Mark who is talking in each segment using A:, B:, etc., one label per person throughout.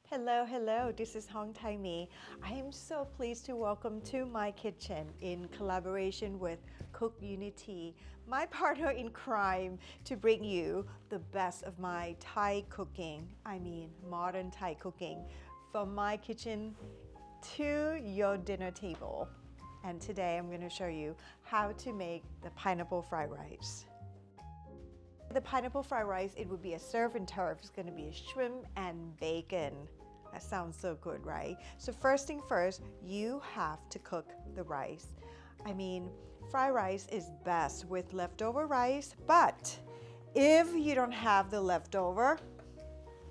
A: Hello, hello, this is Thaimee. I am so pleased to welcome to my kitchen in collaboration with CookUnity, my partner in crime, to bring you the best of my Thai cooking, modern Thai cooking, from my kitchen to your dinner table. And today I'm going to show you how to make the pineapple fried rice. The pineapple fried rice, it would be a surf and turf. It's going to be a shrimp and bacon. That sounds so good, right? So first thing first, you have to cook the rice. Fried rice is best with leftover rice, but if you don't have the leftover,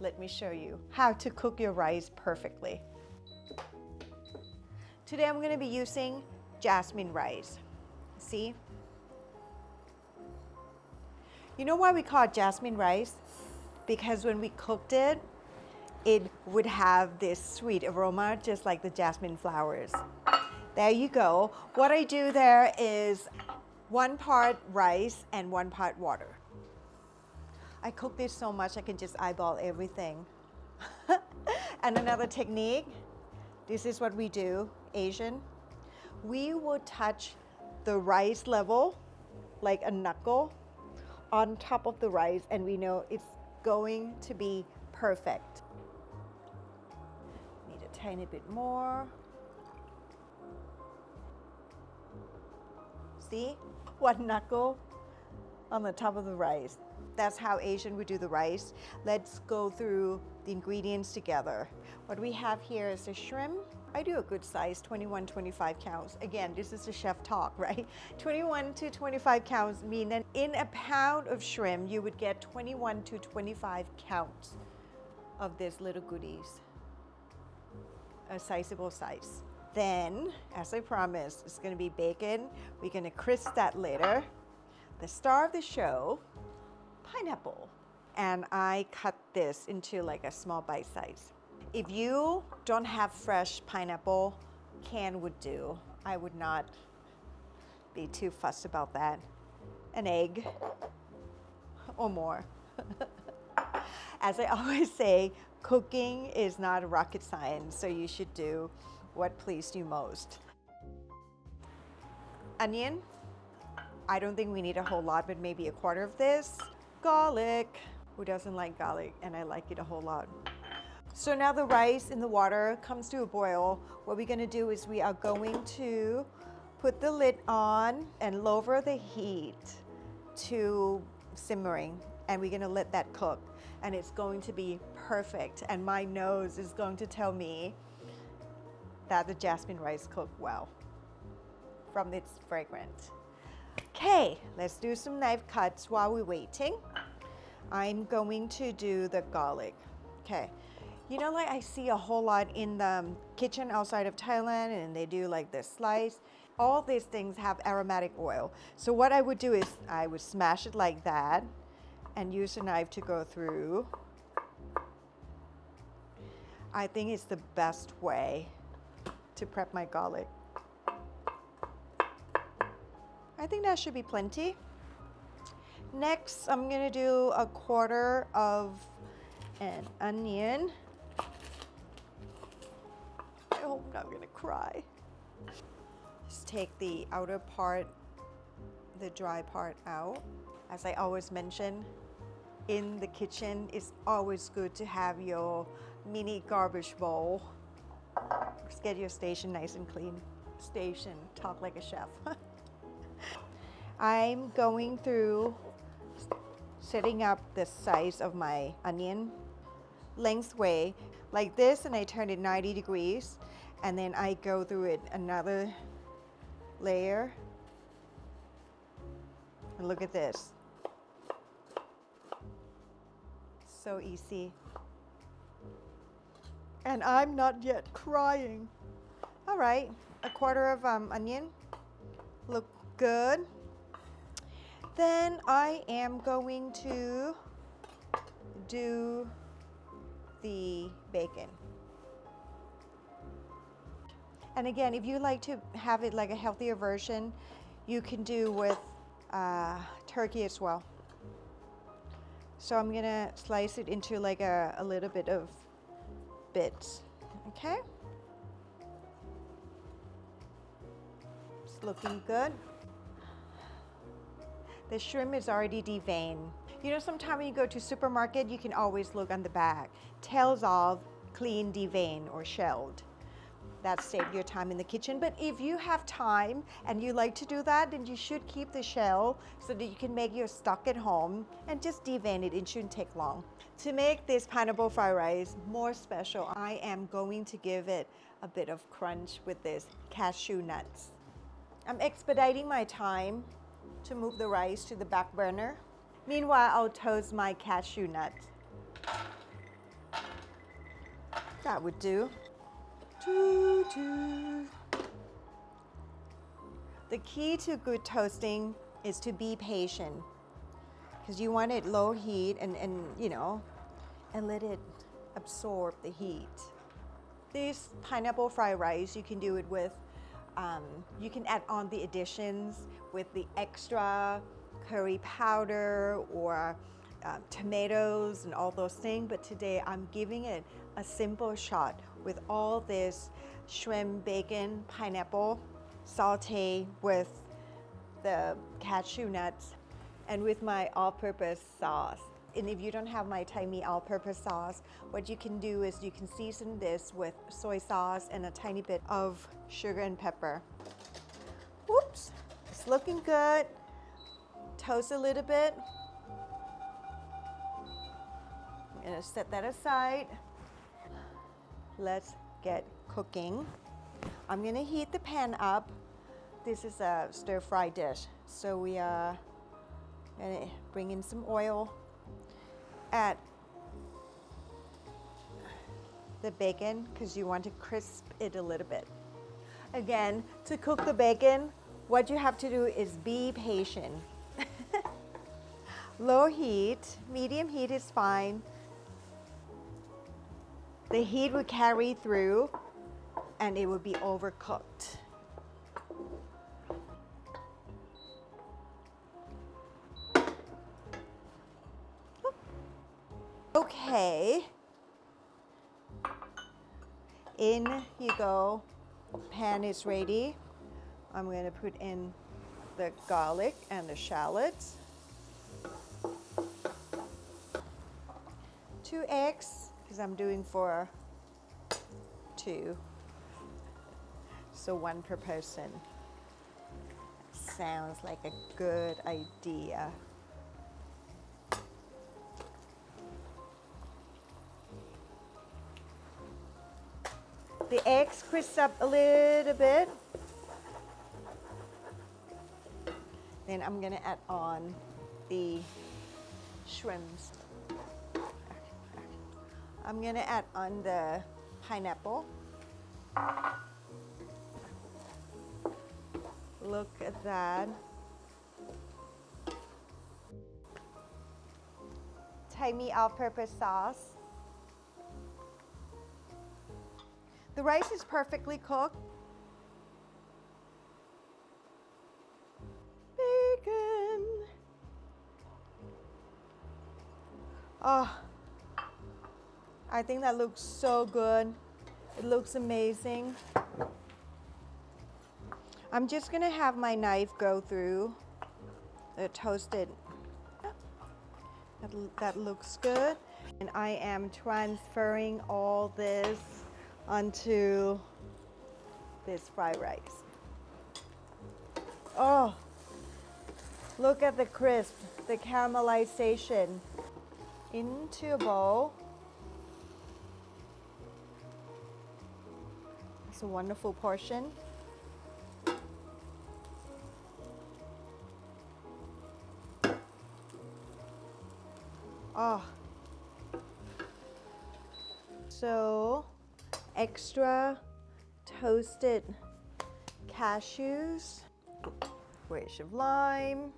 A: let me show you how to cook your rice perfectly. Today I'm going to be using Jasmine rice. See? You know why we call it Jasmine rice? Because when we cooked it, it would have this sweet aroma just like the jasmine flowers. There you go. What I do there is 1 part rice and 1 part water. I cook this so much I can just eyeball everything. And another technique, this is what we do, Asian. We will touch the rice level like a knuckle on top of the rice, and we know it's going to be perfect. Need a tiny bit more. See? 1 knuckle on the top of the rice. That's how Asian would do the rice. Let's go through the ingredients together. What we have here is a shrimp. I do a good size, 21, 25 counts. Again, this is the chef talk, right? 21 to 25 counts mean that in a pound of shrimp, you would get 21 to 25 counts of these little goodies. A sizable size. Then, as I promised, it's gonna be bacon. We're gonna crisp that later. The star of the show, pineapple. And I cut this into like a small bite size. If you don't have fresh pineapple, canned would do. I would not be too fussed about that. An egg or more. As I always say, cooking is not rocket science, so you should do what pleased you most. Onion. I don't think we need a whole lot, but maybe 1/4 of this. Garlic. Who doesn't like garlic? And I like it a whole lot. So now the rice in the water comes to a boil. What we're gonna do is we are going to put the lid on and lower the heat to simmering. And we're gonna let that cook. And it's going to be perfect. And my nose is going to tell me that the jasmine rice cooked well from its fragrant. Okay, let's do some knife cuts while we're waiting. I'm going to do the garlic. Okay, you know, like I see a whole lot in the kitchen outside of Thailand, and they do like this slice. All these things have aromatic oil. So what I would do is I would smash it like that and use a knife to go through. I think it's the best way to prep my garlic. I think that should be plenty. Next, I'm gonna do 1/4 of an onion. I hope I'm not gonna cry. Just take the outer part, the dry part out. As I always mention, in the kitchen, it's always good to have your mini garbage bowl. Just get your station nice and clean. Station, talk like a chef. I'm going through setting up the size of my onion lengthway like this, and I turn it 90 degrees, and then I go through it another layer. And look at this. So easy. And I'm not yet crying. All right, 1/4 of onion. Look good. Then I am going to do the bacon. And again, if you like to have it like a healthier version, you can do with turkey as well. So I'm gonna slice it into like a little bit of bits, okay? It's looking good. The shrimp is already deveined. You know, sometimes when you go to supermarket, you can always look on the back. Tails off, clean, deveined, or shelled. That saves your time in the kitchen. But if you have time and you like to do that, then you should keep the shell so that you can make your stock at home and just devein it. It shouldn't take long. To make this pineapple fried rice more special, I am going to give it a bit of crunch with this cashew nuts. I'm expediting my time to move the rice to the back burner. Meanwhile, I'll toast my cashew nuts. That would do. The key to good toasting is to be patient, because you want it low heat and you know, and let it absorb the heat. This pineapple fried rice, you can do it with, you can add on the additions with the extra curry powder or tomatoes and all those things, but today I'm giving it a simple shot with all this shrimp, bacon, pineapple, saute with the cashew nuts and with my all-purpose sauce. And if you don't have my Thaimee all-purpose sauce, what you can do is you can season this with soy sauce and a tiny bit of sugar and pepper. Whoops, it's looking good. Toast a little bit. I'm gonna set that aside. Let's get cooking. I'm gonna heat the pan up. This is a stir-fry dish, so we are gonna bring in some oil. Add the bacon because you want to crisp it a little bit. Again, to cook the bacon, what you have to do is be patient. Low heat, medium heat is fine. The heat will carry through and it will be overcooked. Okay, in you go. Pan is ready. I'm going to put in the garlic and the shallots. 2 eggs, because I'm doing for 2, so 1 per person. Sounds like a good idea. The eggs crisp up a little bit. Then I'm gonna add on the shrimps. I'm gonna add on the pineapple. Look at that. Thaimee all-purpose sauce. The rice is perfectly cooked. Bacon. Oh, I think that looks so good. It looks amazing. I'm just gonna have my knife go through the toasted. That looks good. And I am transferring all this onto this fried rice. Oh, look at the crisp, the caramelization. Into a bowl. It's a wonderful portion. Oh, so extra toasted cashews, wedge of lime,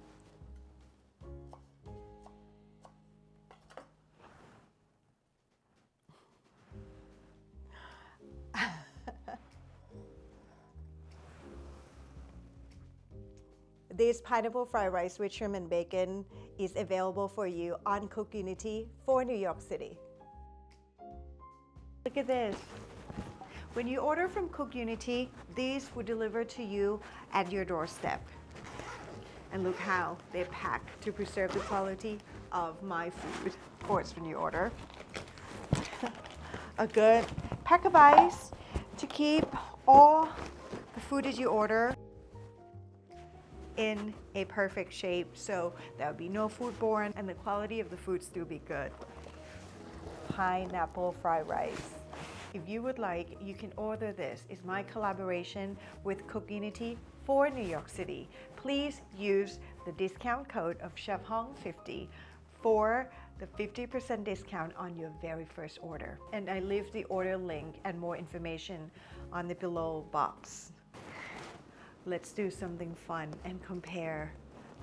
A: this pineapple fried rice with shrimp and bacon is available for you on CookUnity for New York City. Look at this. When you order from CookUnity, these will deliver to you at your doorstep. And look how they're packed to preserve the quality of my food. Of course, when you order. A good pack of ice to keep all the food that you order in a perfect shape, so there will be no foodborne and the quality of the food still be good. Pineapple fried rice. If you would like, you can order this. It's my collaboration with CookUnity for New York City. Please use the discount code of ChefHong50 for the 50% discount on your very first order. And I leave the order link and more information on the below box. Let's do something fun and compare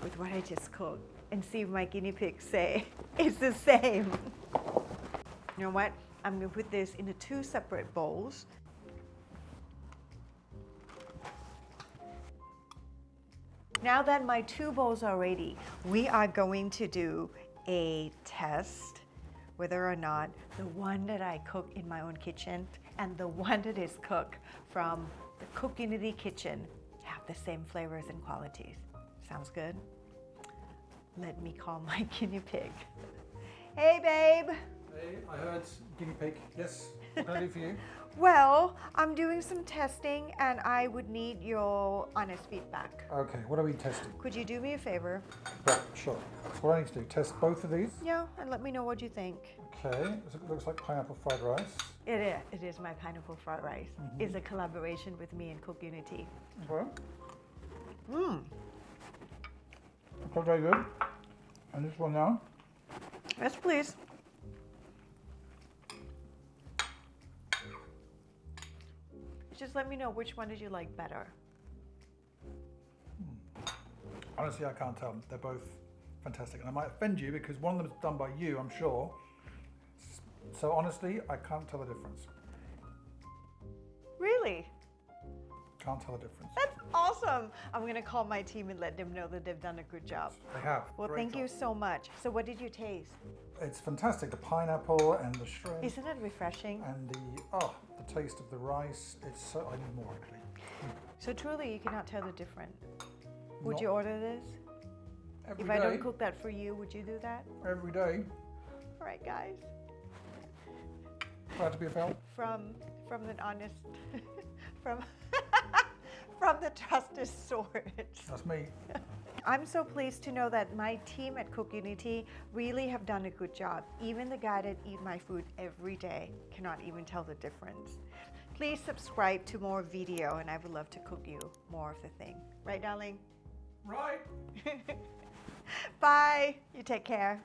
A: with what I just cooked and see if my guinea pigs say it's the same. You know what? I'm gonna put this into 2 separate bowls. Now that my 2 bowls are ready, we are going to do a test whether or not the one that I cook in my own kitchen and the one that is cooked from the CookUnity kitchen have the same flavors and qualities. Sounds good? Let me call my guinea pig. Hey, babe.
B: Hey, I heard guinea pig. Yes, what can I do for you?
A: Well, I'm doing some testing and I would need your honest feedback.
B: Okay, what are we testing?
A: Could you do me a favor?
B: Yeah, sure. So what I need to do, test both of these.
A: Yeah, and let me know what you think.
B: Okay, it looks like pineapple fried rice.
A: It is my pineapple fried rice. It's a collaboration with me and CookUnity.
B: Okay. Okay, very good. And this one now?
A: Yes, please. Just let me know which one did you like better.
B: Honestly, I can't tell. They're both fantastic. And I might offend you because one of them is done by you, I'm sure. So honestly, I can't tell the difference.
A: Really?
B: Can't tell the difference.
A: That's awesome. I'm going to call my team and let them know that they've done a good job.
B: They have.
A: Well,
B: Great
A: thank
B: job.
A: you so much. So what did you taste?
B: It's fantastic. The pineapple and the shrimp.
A: Isn't it refreshing?
B: And the taste of the rice. It's so, I need more actually.
A: So truly, you cannot tell the difference. Would
B: Not
A: you order this?
B: Every
A: If
B: day.
A: I don't cook that for you, would you do that?
B: Every day.
A: All right, guys.
B: Glad to be a pal.
A: From an honest, from the trusted source.
B: That's me.
A: I'm so pleased to know that my team at CookUnity really have done a good job. Even the guy that eats my food every day cannot even tell the difference. Please subscribe to more video and I would love to cook you more of the thing. Right, darling?
B: Right.
A: Bye. You take care.